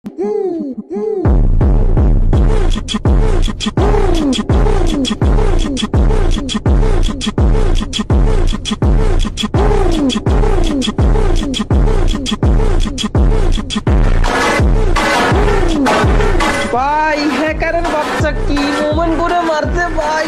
ভাই হ্যাকারের বাচ্চা কি মোমেন্ট করে মারতে ভাই।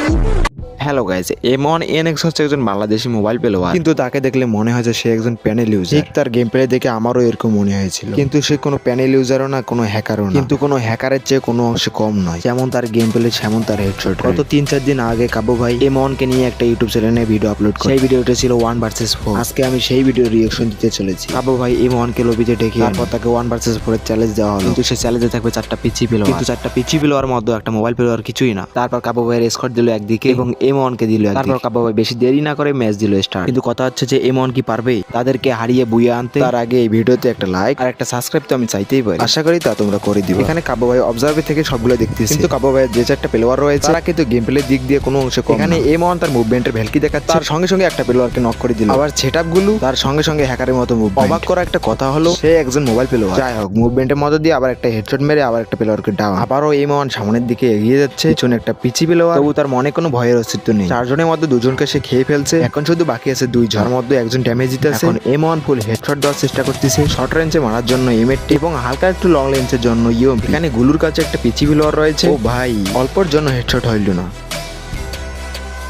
হ্যালো গাইস, M1NX হচ্ছে একজন বাংলাদেশি মোবাইল প্লেয়ার, কিন্তু তাকে দেখলে মনে হয় যে সে একজন প্যানেল ইউজার। ঠিক তার গেম প্লে দেখে আমারও এরকম মনে হয়েছিল, কিন্তু সে কোনো প্যানেল ইউজারও না, কোনো হ্যাকারও না, কিন্তু কোনো হ্যাকারের চেয়ে কোনো অংশে কম নয়। যেমন তার গেম প্লে সেমন তার হেডশট। গত 3-4 দিন আগে কাবু ভাই M1 কে নিয়ে একটা ইউটিউব চ্যানেলে ভিডিও আপলোড করে। সেই ভিডিওটা ছিল 1 vs 4। আজকে আমি সেই ভিডিও রিঅ্যাকশন দিতে চলেছি। কাবু ভাই M1 কে লবিতে ডেকে তারপর তাকে 1 vs 4 এর চ্যালেঞ্জ দেওয়া হলো, কিন্তু সে চ্যালেঞ্জে থাকবে 4টা পিচি প্লেয়ার। কিন্তু 4টা পিচি প্লেয়ার মধ্যে একটা মোবাইল প্লেয়ার কিছুই না। তারপর কাবু ভাইয়ের স্কোর দিল একদিকে এবং M1 কে দিল একদিকে। তারপর কাবু ভাই বেশি দেরি না করে ম্যাচ দিল স্টার্ট। কিন্তু কথা হচ্ছে যে M1 কি পারবে তাদেরকে হারিয়ে বুইয়ে আনতে? তার আগে এই ভিডিওতে একটা লাইক আর একটা সাবস্ক্রাইব তো আমি চাইতেই পারি। আশা করি তা তোমরা করে দিবে। এখানে কাবু ভাই অবজার্ভে থেকে সবগুলো দেখতেছি, কিন্তু কাবু ভাইয়ের যে 4টা প্লেয়ার রয়েছে তারা কিন্তু গেম প্লে দিক দিয়ে কোনো অংশে কম। এখানে M1 তার মুভমেন্টের ভেলকি দেখাচ্ছে, তার সঙ্গে সঙ্গে একটা প্লেয়ারকে নক করে দিল। আবার সেটআপ গুলো তার সঙ্গে সঙ্গে হ্যাকারের মতো মুভ। অবাক করা একটা কথা হলো সে একজন মোবাইল প্লেয়ার। যাই হোক, মুভমেন্টের মধ্যে দিয়ে আবার একটা হেডশট মেরে আবার একটা প্লেয়ারকে ডাউন। আবারও M1 সামনের দিকে এগিয়ে যাচ্ছে, পিছনে একটা পিচি প্লেয়ার, তবু তার মনে কোনো ভয়ের অস্তিত্ব নেই। 4 জনের মধ্যে 2 জনকে সে খেয়ে ফেলছে, এখন শুধু বাকি আছে 2 জন। যার মধ্যে একজন ড্যামেজ দিতেছে। এখন M1 ফুল হেডশট দেওয়ার চেষ্টা করতেছে, শর্ট রেঞ্জে মারার জন্য M80 এবং হালকা একটু লং রেঞ্জের জন্য UMP। এখানে গুলুর কাছে একটা পিচি প্লেয়ার রয়েছে। ও ভাই, অল্পর জন্য হেডশট হইল না।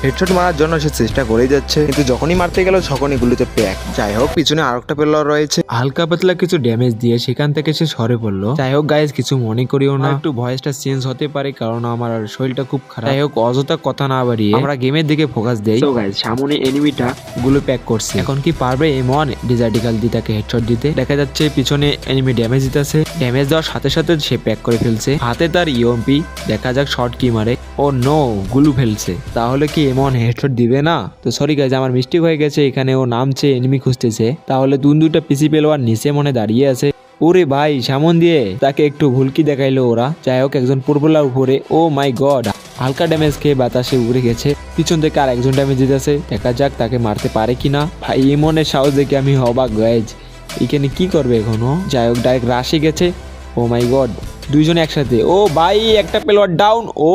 হেডশট মারার জন্য সে চেষ্টা করেই যাচ্ছে, কিন্তু যখনই মারতে গেল তখনই গুলিতে প্যাক। যাই হোক, পিছনে আরেকটা প্লেয়ার রয়েছে, হালকা পাতলা কিছু ড্যামেজ দিয়ে সেখান থেকে সে সরে পড়লো। যাই হোক গাইজ, কিছু মনে করিও না, একটু ভয়েসটা চেঞ্জ হতে পারে কারণ আমার শরীরটা খুব খারাপ। যাই হোক, অযথা কথা না বাড়িয়ে আমরা গেমের দিকে ফোকাস দেই। তো গাইজ, সামনে এনিমিটা গুলো প্যাক করছে। এখন কি পারবে M1 ডিজার্টিক্যাল দিয়ে তাকে হেডশট দিতে? দেখা যাচ্ছে পিছনে এনিমি ড্যামেজ দিতেছে, ড্যামেজ দেওয়ার সাথে সাথে সে প্যাক করে ফেলছে। হাতে তার UMP, দেখা যাক শর্ট কি মারে। ও নো, গুলু ফেলছে। তাহলে কি M1 হেডশট দিবে না? তো সরি গাইজ, আমার মিস্টেক হয়ে গেছে। এখানে ও নামছে, এনিমি খুঁজতেছে, তাহলে 2টা পিসি প্লেয়ার নিচে মনে দাঁড়িয়ে আছে। ওরে ভাই, সামন দিয়ে তাকে একটু ভুলকি দেখাইলো ওরা। যাই হোক, একজন পূর্বলার উপরে। ও মাই গড, হালকা ড্যামেজ খেয়ে বাতাসে উড়ে গেছে। পিছন থেকে আর একজন ড্যামেজ দিতেছে, দেখা যাক তাকে মারতে পারে কিনা। ভাই M1-এর সাহস দেখে আমি অবাক গাইজ, এখানে কি করবে এখনো। যাই হোক, ডাইরেক্ট রাশে গেছে। ও মাই গড, 2 জন একসাথে। ও ভাই, একটা প্লেয়ার ডাউন। ও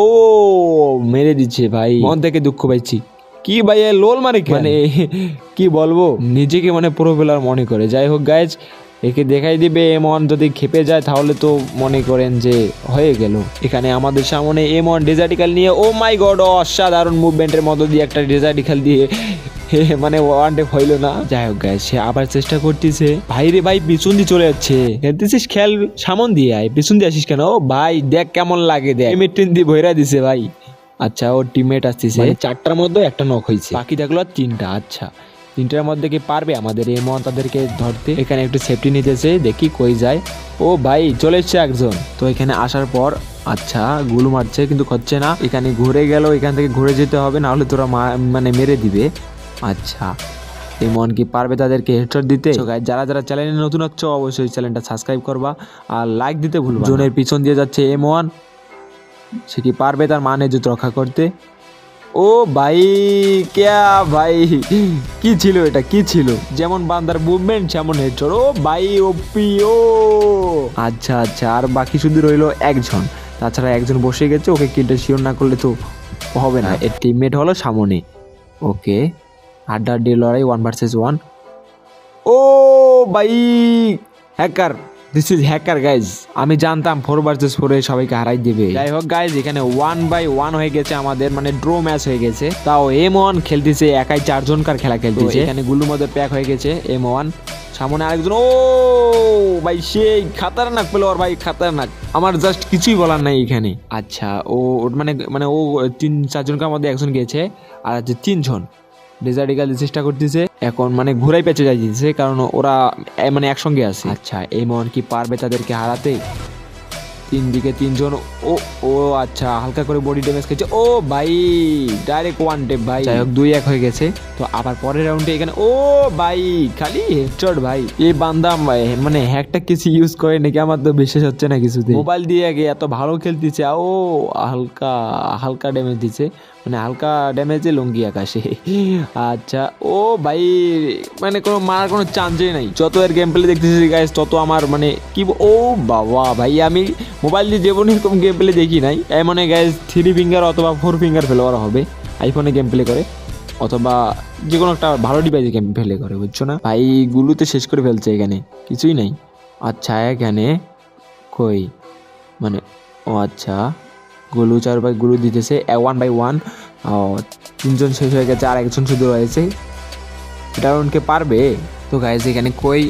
মেরে দিচ্ছে ভাই, মন থেকে দুঃখ পাইছি। কি ভাই, লোল মানে কি বলবো, নিজেকে প্রো প্লেয়ার মনে করে। যাই হোক গাইজ, একে দেখাই দিবে M1 যদি খেপে যায় তাহলে তো মনে করেন যে হয়ে গেল। এখানে আমাদের সামনে M1 ডিজার্টিক্যাল নিয়ে, ও মাই গড, অসাধারণ মুভমেন্টের মধ্যে দিয়ে একটা ডিজার্টিক্যাল দিয়ে ওয়ান ট্যাপ হইল না। যাই হোক গাইজ, সে আবার চেষ্টা করতেছে। ভাই রে ভাই, পিছন দিয়ে চলে যাচ্ছে। খেলতেছিস খেল, সামন দিয়ে আয়, পিছন দিয়ে আসিস কেন? ও ভাই দেখ কেমন লাগে, দেখ M18 দিয়ে ভৈরা দিছে ভাই। আচ্ছা, ওর টিমমেট আসতেছে, 4টার মধ্যে একটা নক হয়েছে, বাকি থাকলো 3টা। আচ্ছা, 3টার মধ্যে কি পারবে আমাদের M1 তাদেরকে ধরতে? এখানে একটু সেফটি নিতেছে, দেখি কই যায়। ও ভাই, চলে এসছে একজন। তো এখানে আসার পর আচ্ছা গুলো মারছে, কিন্তু হচ্ছে না। এখানে ঘুরে গেল, এখান থেকে ঘুরে যেতে হবে, না হলে তোরা মেরে দিবে। আচ্ছা, M1 কি পারবে তাদেরকে হেডশট দিতে? যারা যারা চ্যানেলে নতুন হচ্ছে অবশ্যই চ্যানেলটা সাবস্ক্রাইব করবা আর লাইক দিতে ভুলবা না। জোনের পিছন দিয়ে যাচ্ছে M1, সে কি পারবে তার মানে জুত রক্ষা করতে? ও ভাই, ক্যা ভাই, কি ছিল এটা, কি ছিল? যেমন বান্দার মুভমেন্ট সেমন হেডশট। ও ভাই, ওপি। ও আচ্ছা আচ্ছা, আর বাকি শুধু রইলো একজন, তাছাড়া একজন বসে গেছে। ওকে কিলটা শিওর না করলে তো হবে না। এর টিমমেট হলো সামনে। ওকে, হাড্ডাহাড্ডি লড়াই, 1 vs 1। ও ভাই, hacker, this is hacker guys. আমি জানতাম 4 vs 4 সবাইকে হারাই দিবে। যাই হোক গাইজ, এখানে 1-1 হয়ে গেছে আমাদের, ড্র ম্যাচ হয়ে গেছে। তাও M1 খেলতেছে একাই, 4 জনকার খেলা খেলতেছে। এখানে গুলুর মধ্যে প্যাক হয়ে গেছে M1। সামনে আরেকজন। ও ভাই, সেই খাতারনাক প্লেয়ার ভাই, খাতারনাক। আমার জাস্ট কিছুই বলার নাই এখানে। আচ্ছা, ও ও 3-4 জনকার মধ্যে একজন গেছে, আর আছে 3 জন। ডিজার্টিক্যাল চেষ্টা করতেছে, এখন ঘুরাই পেঁচে যাইতেছে কারণ ওরা একসঙ্গে আছে। আচ্ছা, M1 কি পারবে তাদেরকে হারাতে? 3 দিকে 3 জন। ও ও আচ্ছা, হালকা করে বডি ড্যামেজ খেয়েছে। ও ভাই, ডাইরেক্ট 1 ট্যাপ ভাই। যাই হোক, 2-1 হয়ে গেছে। তো আবার পরের রাউন্ডে এখানে ও ভাই, খালি হেডশট ভাই। এই বান্দা হ্যাকটা কিছু ইউজ করে নাকি, আমার তো বিশ্বাস হচ্ছে না কিছুতে। মোবাইল দিয়ে আগে এত ভালো খেলতেছে, ও হালকা হালকা ড্যামেজ দিচ্ছে। মানে হালকা ড্যামেজে লুঙ্গি আকাশে। আচ্ছা ও ভাই মানে কোনো মারার কোনো চান্সই নাই। যত এর গেম প্লে দেখতেছি গাইস তত আমার মানে কি ও বাবা ভাই আমি মোবাইল দিয়ে জীবনে এরকম গেম প্লে দেখি নাই। মানে গাইস 3 ফিঙ্গার অথবা 4 ফিঙ্গার ফেলোয়ার হবে আইফোনে গেম প্লে করে, অথবা যে কোনো একটা ভালো ডিভাইসে গেম প্লে করে, বুঝছো না ভাই? গুলোতে শেষ করে ফেলছে, এখানে কিছুই নাই। আচ্ছা এখানে কই মানে ও আচ্ছা গুলু 4 বাই গুলু দিতেছে 1 বাই 1। ও 3 জন শেষ হয়ে গেছে, আর একজন শুধু রয়েছে। এটা উনকে পারবে তো গাইজ? এখানে কই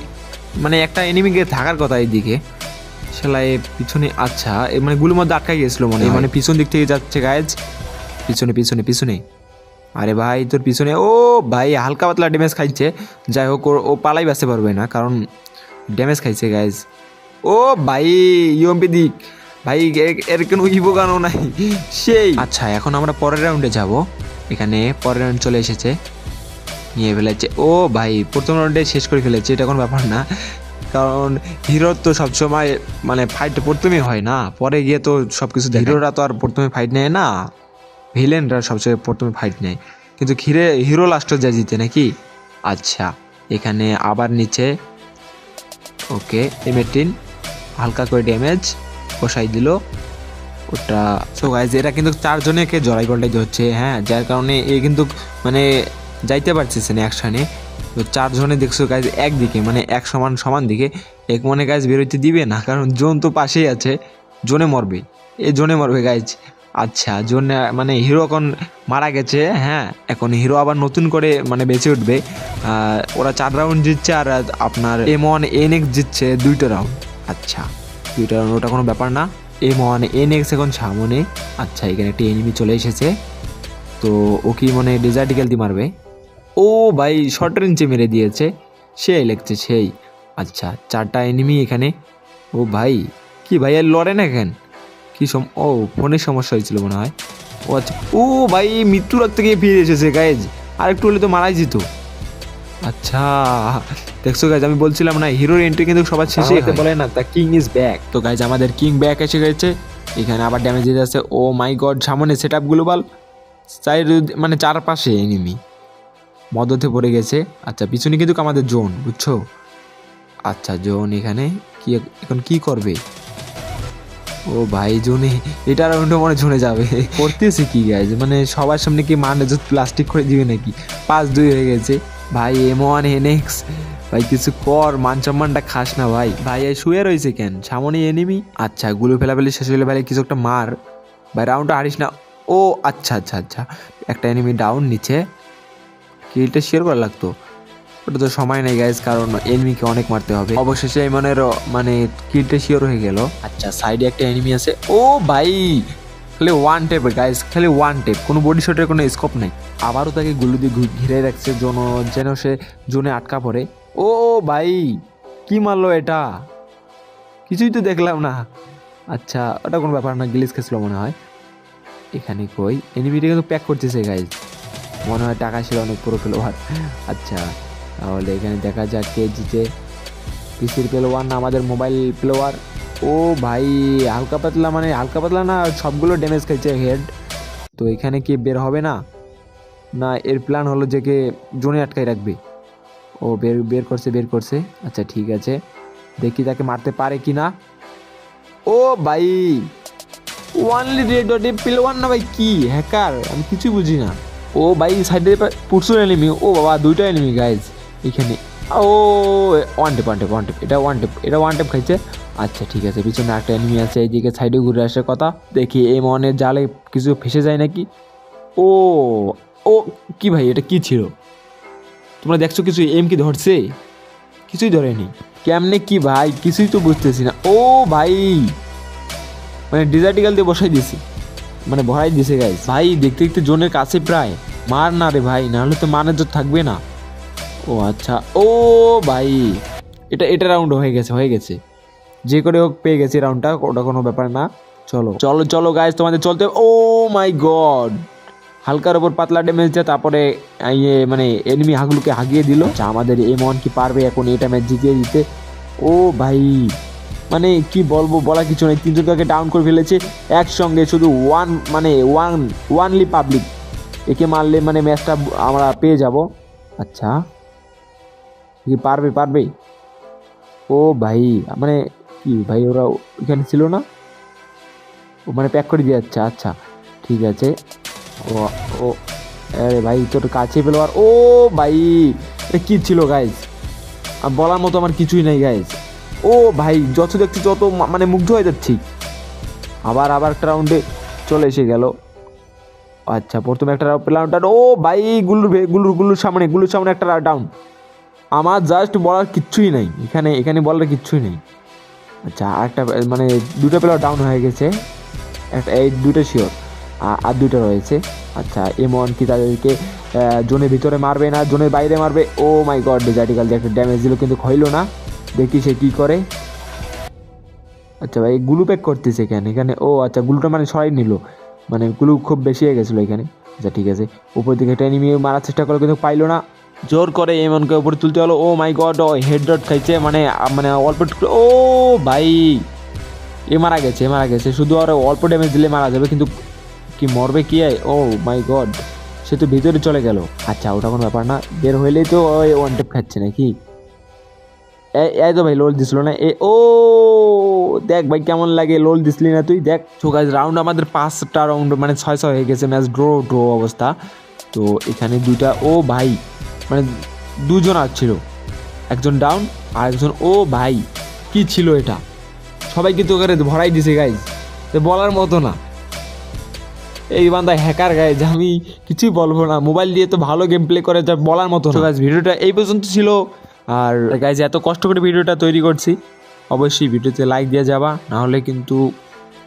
মানে একটা এনিমিকে থাকার কথা এইদিকে, সেলাই পিছনে। আচ্ছা মানে গুলোর মধ্যে আটকা গিয়েছিল মনে হয়, মানে পিছন দিক থেকে যাচ্ছে গাইজ, পিছনে পিছনে পিছনে। আরে ভাই তোর পিছনে, ও ভাই হালকা পাতলা ড্যামেজ খাইছে। যাই হোক ও পালাই বাঁচতে পারবে না কারণ ড্যামেজ খাইছে গাইজ। ও ভাই ইউএমপি দিক ভাই, এর কোনো ইভোগানও নাই সেই। আচ্ছা এখন আমরা পরের রাউন্ডে যাব। এখানে পরের রাউন্ড চলে এসেছে, নিয়ে ফেলেছে। ও ভাই প্রথম রাউন্ডে শেষ করে ফেলেছে, এটা কোনো ব্যাপার না, কারণ হিরোর তো সবসময় মানে ফাইট প্রথমেই হয় না, পরে গিয়ে তো সব কিছু। হিরোরা তো আর প্রথমে ফাইট নেয় না, ভিলেনরা সবসময় প্রথমে ফাইট নেয়, কিন্তু হিরো লাস্টে যায় জিতে নাকি। আচ্ছা এখানে আবার নিচে, ওকে M18 হালকা করে ড্যামেজ বসাই দিল ওটা। সো গাইজ এরা কিন্তু 4 জনেকে জড়াই পাল্টাইতে হচ্ছে, হ্যাঁ, যার কারণে এ কিন্তু মানে যাইতে পারতেছে না একসানে। তো 4 জনে দেখছো গাইজ একদিকে, মানে এক সমান সমান দিকে, এক মনে গাইজ বেরোইতে দিবে না, কারণ জোন তো পাশেই আছে, জোনে মরবে, জোনে মরবে গাইজ। আচ্ছা জোনে মানে হিরো এখন মারা গেছে, হ্যাঁ, এখন হিরো আবার নতুন করে মানে বেঁচে উঠবে। ওরা 4 রাউন্ড জিতছে, আর আপনার M1 NX জিতছে 2টা রাউন্ড। আচ্ছা 2টা রাউন্ড ওটা কোনো ব্যাপার না। M1 NX এখন সামনে। আচ্ছা এখানে একটা এনিমি চলে এসেছে, তো ও কি মানে ডেজার্টিক্যাল দিয়ে মারবে? ও ভাই শর্ট রেঞ্জে মেরে দিয়েছে, সেই লাগছে সেই। আচ্ছা 4টা এনিমি এখানে। ও ভাই কি ভাই আর লড়ে না কেন? কি ও ফোনের সমস্যা হয়েছিল মনে হয়। ও আচ্ছা ও ভাই মৃত্যু রাখতে গিয়ে ফিরে এসেছে গাইজ, আর একটু হলে তো মারাই যেত। আচ্ছা দেখছো গাইজ, আমি বলছিলাম না হিরোর এন্ট্রি কিন্তু সবার শেষে বলে না, দ্য কিং ইজ ব্যাক। তো গাইজ আমাদের কিং ব্যাক এসে গেছে, এখানে আবার ড্যামেজ দিতে আছে। ও মাই গড সামনে সেট আপ গ্লোবাল, মানে চারপাশে এনিমি মদতে পড়ে গেছে। আচ্ছা পিছনে কিন্তু আমাদের জোন, বুঝছো? আচ্ছা জোন এখানে কি এখন কি করবে? ও ভাই জোনে, এটা রাউন্ডে মনে জোনে যাবে। করতেছি কি গাইজ, মানে সবার সামনে কি মানে প্লাস্টিক করে দিবে নাকি? 5-2 হয়ে গেছে ভাই। M1 NX ভাই কিছু কর, মান সম্মানটা খাস না ভাই। ভাই এই শুয়ে রয়েছে কেন? সামনে এনিমি। আচ্ছা গুলো ফেলাফেলি শেষ হলে ভাই কিছু একটা মার ভাই, রাউন্ডটা হারিস না। ও আচ্ছা আচ্ছা আচ্ছা একটা এনিমি ডাউন নিচে, কিলটা শেয়ার করা লাগতো, ওটা তো সময় নেই গাইজ, কারণ এনিমিকে অনেক মারতে হবে। অবশেষে মানে কিলটা শিওর হয়ে গেল। আচ্ছা সাইডে একটা এনিমি আছে। ও ভাই খালি 1 টেপ গাইজ, খালি 1 টেপ, কোনো বডি শটের কোনো স্কোপ নাই। আবারও তাকে গুলি দিয়ে ঘিরে রাখছে যেন সে জোনে আটকা পড়ে। ও ভাই কি মারলো এটা? কিছুই তো দেখলাম না। আচ্ছা ওটা কোনো ব্যাপার না, গ্লিচ খেয়েছিল মনে হয়। এখানে কই এনিমিটা কিন্তু প্যাক করতেছে গাইজ, মনে হয় টাকা ছিল অনেক পুরো প্লেয়ার। আচ্ছা তাহলে এখানে দেখা যাক কে জিতে, পিসির প্লেয়ার না আমাদের মোবাইল প্লেয়ার। ও ভাই হালকা পাতলা, মানে হালকা পাতলা না, সবগুলো ড্যামেজ খাইছে হেড। তো এখানে কি বের হবে না? না এর প্ল্যান হলো যে কে জোনে আটকাই রাখবে। ও বের করছে। আচ্ছা ঠিক আছে, দেখি তাকে মারতে পারে কি না। ও ভাই ওয়ানলি রেড ডট প্লেয়ার না ভাই, কি হ্যাকার? আমি কিছুই বুঝি না। ও ভাই সাইডে প্রচুর এনিমি। ও বাবা 2টা এনিমি গাইজ এখানে। ও 1 টেপ এটা 1 টেপ খাইছে। আচ্ছা ঠিক আছে, পিছনে একটা এনিমি আছে, এইদিকে সাইডে ঘুরে আসার কথা। দেখি M1 এর জালে কিছু ফেসে যায় নাকি। ও ও কি ভাই এটা কি ছিল? তোমরা দেখছো কিছু এম কি ধরছে? কিছুই ধরেনি, কেমনে কি ভাই কিছুই তো বুঝতেছি না। ও ভাই মানে ডিজার্টিক্যাল দিয়ে বসাই দিয়েছি, মানে ভরাই দিছে গাইজ। ভাই দেখতে দেখতে জোনের কাছে প্রায়, মার না রে ভাই, নাহলে তো মানের জোর থাকবে না। ও আচ্ছা ও ভাই এটা রাউন্ড হয়ে গেছে, যে করে হোক পেয়ে গেছি রাউন্ডটা, ওটা কোনো ব্যাপার না। চলো গাইজ তোমাদের চলতে। ও মাই গড হালকার ওপর পাতলা ড্যামেজ দেয়, তারপরে মানে এনিমি হাগুলোকে হাগিয়ে দিল। আমাদের M1 কি পারবে এখন এটা ম্যাচ জিতিয়ে দিতে? ও ভাই মানে কি বলবো, বলা কিছু নেই, 3 জনকে ডাউন করে ফেলেছে একসঙ্গে, শুধু ওয়ানলি পাবলিক একে মারলে মানে ম্যাচটা আমরা পেয়ে যাব। আচ্ছা কি পারবে পারবে? ও ভাই মানে কি ভাই ওরা এখানে ছিল না, ও মানে প্যাক করে দিয়ে যাচ্ছে। আচ্ছা ঠিক আছে। ও ও আরে ভাই তোর কাছে পেলো আর ও ভাই এটা কী ছিল গাইজ, বলার মতো আমার কিছুই নেই গাইজ। ও ভাই যত দেখছি যত মানে মুগ্ধ হয়ে যাচ্ছি। আবার একটা রাউন্ডে চলে এসে গেল। আচ্ছা প্রথমে একটা প্লাউন্টার, ও ভাই গুলুর সামনে একটা ডাউন। আমার জাস্ট বলার কিচ্ছুই নেই এখানে বলার কিচ্ছুই নেই। আচ্ছা আরেকটা মানে দুটো প্লেয়ার ডাউন হয়ে গেছে, একটা এই দুটো শিওর, আর দুটো রয়েছে। আচ্ছা এমন কি তাদেরকে জোনের ভিতরে মারবে না জোনের বাইরে মারবে? ও মাই গড ডেজার্টিকাল যে একটা ড্যামেজ দিল কিন্তু হইলো না, দেখি সে কী করে। আচ্ছা ভাই গ্লু প্যাক করতেছে এখানে ও আচ্ছা গ্লুটা মানে সরাই নিল, মানে গ্লু খুব বেশি হয়ে গেছিলো এখানে। আচ্ছা ঠিক আছে, উপর দিকে একটা এনিমি মারার চেষ্টা করলো কিন্তু পাইলো না, জোর করে এমনকে উপরে তুলতে হলো। ও মাই গড ও হেড ডট খাইছে মানে অল্প। ও ভাই এ মারা গেছে শুধু আর অল্প ড্যামেজ দিলে মারা যাবে, কিন্তু কি মরবে কি? ও মাই গড সে তো ভিতরে চলে গেল। আচ্ছা ওটা কোনো ব্যাপার না, বের হইলেই তো ওই ওয়ান টেপ খাচ্ছে নাকি? এই তো ভাই লোল দিছিল না ও দেখ ভাই কেমন লাগে, লোল দিসলি না তুই দেখ। তো গাইস রাউন্ড আমাদের 5টা রাউন্ড মানে 6 হয়ে গেছে, ম্যাচ ড্র অবস্থা। তো এখানে দুইটা ও ভাই মানে দুজন আসছিল, একজন ডাউন আর একজন ও ভাই কি ছিল এটা, সবাই কিন্তু ওখানে ভরাই দিছে গাইজ, তো বলার মতো না। এই বান্দা হ্যাকার গাইজ, আমি কিছুই বলবো না, মোবাইল দিয়ে তো ভালো গেম প্লে করে যা বলার মতো না। গাইজ ভিডিওটা এই পর্যন্ত ছিল, আর গাইজ এত কষ্ট করে ভিডিওটা তৈরি করছি, অবশ্যই ভিডিওতে লাইক দিয়ে যাবা, না হলে কিন্তু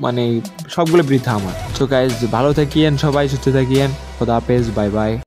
মানে সবগুলো বৃথা আমার। তো গাইজ ভালো থাকিয়েন সবাই, সুস্থ থাকিয়েন, খোদা হাফেজ, বাই বাই।